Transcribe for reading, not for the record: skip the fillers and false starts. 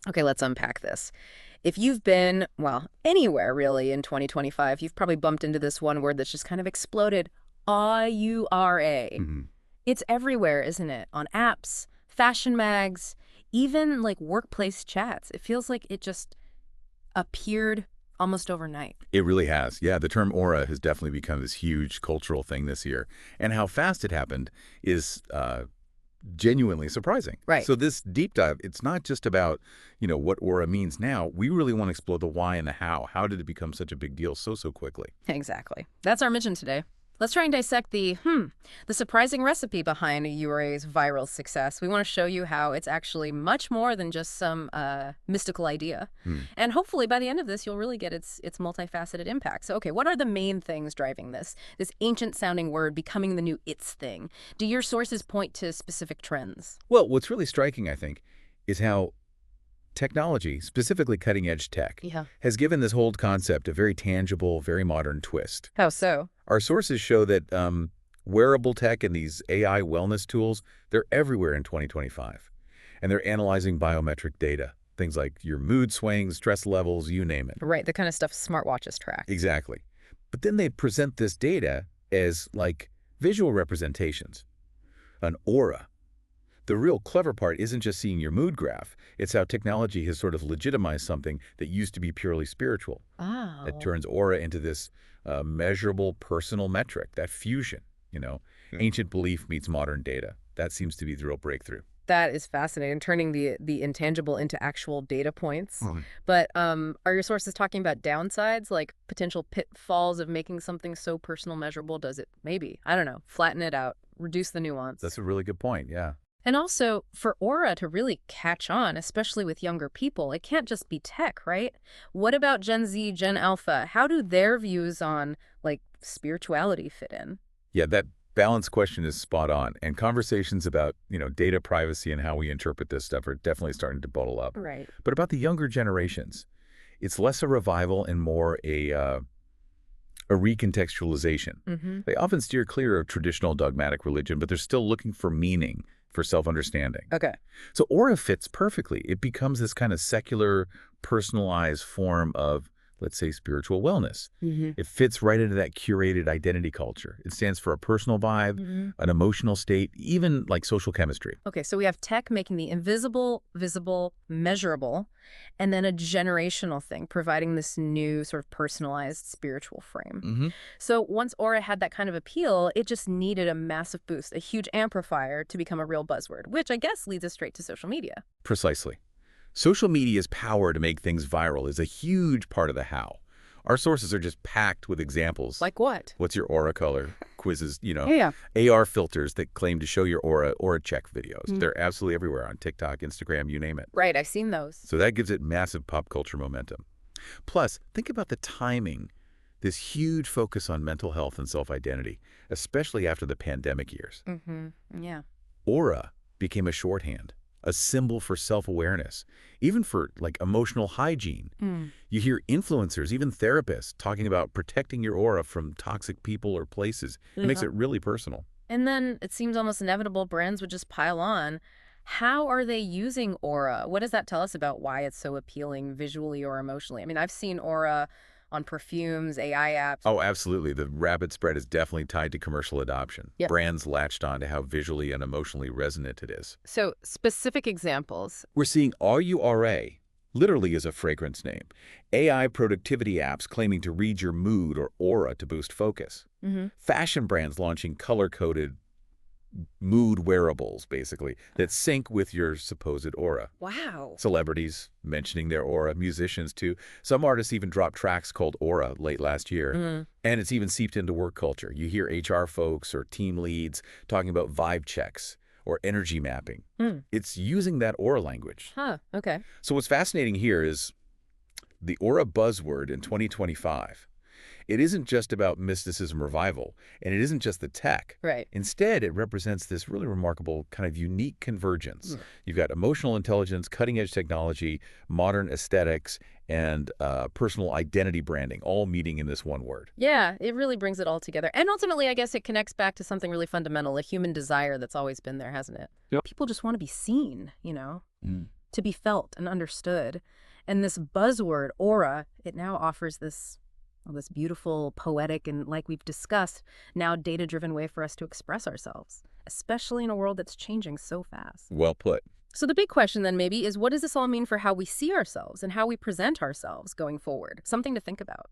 Okay, let's unpack this. If you've been, well, anywhere really in 2025, you've probably bumped into this one word that's just kind of exploded. Aura. Hmm. It's everywhere, isn't it? On apps, fashion mags, even like workplace chats. It feels like it just appeared almost overnight. It really has. Yeah, the term aura has definitely become this huge cultural thing this year. And how fast it happened is genuinely surprising. Right. So this deep dive, it's not just about, what aura means now. We really want to explore the why and the how. How did it become such a big deal so quickly? Exactly. That's our mission today. Let's try and dissect the surprising recipe behind URA's viral success. We want to show you how it's actually much more than just some mystical idea. And hopefully by the end of this, you'll really get its multifaceted impact. So, okay, what are the main things driving this ancient-sounding word becoming the new it's thing? Do your sources point to specific trends? Well, what's really striking, I think, is how technology, specifically cutting-edge tech, Yeah. has given this whole concept a very tangible, very modern twist. How so? Our sources show that wearable tech and these AI wellness tools, they're everywhere in 2025. And they're analyzing biometric data, things like your mood swings, stress levels, you name it. Right, the kind of stuff smartwatches track. Exactly. But then they present this data as like visual representations, an aura. The real clever part isn't just seeing your mood graph. It's how technology has sort of legitimized something that used to be purely spiritual. Oh. That turns aura into this measurable personal metric, that fusion, Ancient belief meets modern data. That seems to be the real breakthrough. That is fascinating, turning the intangible into actual data points. Mhm. But are your sources talking about downsides, like potential pitfalls of making something so personal measurable? Does it maybe, I don't know, flatten it out, reduce the nuance? That's a really good point, yeah. And also, for Aura to really catch on, especially with younger people, it can't just be tech, right? What about Gen Z, Gen Alpha? How do their views on, like, spirituality fit in? Yeah, that balance question is spot on. And conversations about, data privacy and how we interpret this stuff are definitely starting to bubble up. Right. But about the younger generations, it's less a revival and more a recontextualization. Mm-hmm. They often steer clear of traditional dogmatic religion, but they're still looking for meaning, for self-understanding. Okay. So aura fits perfectly. It becomes this kind of secular, personalized form of, let's say, spiritual wellness. Mm-hmm. It fits right into that curated identity culture. It stands for a personal vibe, Mm-hmm. an emotional state, even like social chemistry. Okay, so we have tech making the invisible, visible, measurable, and then a generational thing, providing this new sort of personalized spiritual frame. Mm-hmm. So once Aura had that kind of appeal, it just needed a massive boost, a huge amplifier to become a real buzzword, which I guess leads us straight to social media. Precisely. Social media's power to make things viral is a huge part of the how. Our sources are just packed with examples. Like what? What's your aura color? Quizzes, Yeah. AR filters that claim to show your aura check videos. They're absolutely everywhere on TikTok, Instagram, you name it. Right, I've seen those. So that gives it massive pop culture momentum. Plus, think about the timing. This huge focus on mental health and self-identity, especially after the pandemic years. Mm-hmm. Yeah. Aura became a shorthand, a symbol for self-awareness, even for like emotional hygiene. You hear influencers, even therapists, talking about protecting your aura from toxic people or places. It makes it really personal. And then it seems almost inevitable brands would just pile on. How are they using Aura? What does that tell us about why it's so appealing visually or emotionally? I mean, I've seen Aura on perfumes, AI apps. Oh, absolutely. The rapid spread is definitely tied to commercial adoption. Yep. Brands latched on to how visually and emotionally resonant it is. So specific examples. We're seeing RURA, literally as a fragrance name. AI productivity apps claiming to read your mood or aura to boost focus. Mm-hmm. Fashion brands launching color-coded mood wearables, basically, that sync with your supposed aura. Wow. Celebrities mentioning their aura, musicians too. Some artists even dropped tracks called Aura late last year. And it's even seeped into work culture. You hear HR folks or team leads talking about vibe checks or energy mapping. It's using that aura language. Huh, okay. So what's fascinating here is the aura buzzword in 2025. It isn't just about mysticism revival, and it isn't just the tech. Right. Instead, it represents this really remarkable kind of unique convergence. You've got emotional intelligence, cutting-edge technology, modern aesthetics, and personal identity branding, all meeting in this one word. Yeah, it really brings it all together. And ultimately, I guess it connects back to something really fundamental, a human desire that's always been there, hasn't it? Yep. People just want to be seen, you know? to be felt and understood. And this buzzword, aura, it now offers this, well, this beautiful, poetic, and like we've discussed, now data-driven way for us to express ourselves, especially in a world that's changing so fast. Well put. So the big question then maybe is, what does this all mean for how we see ourselves and how we present ourselves going forward? Something to think about.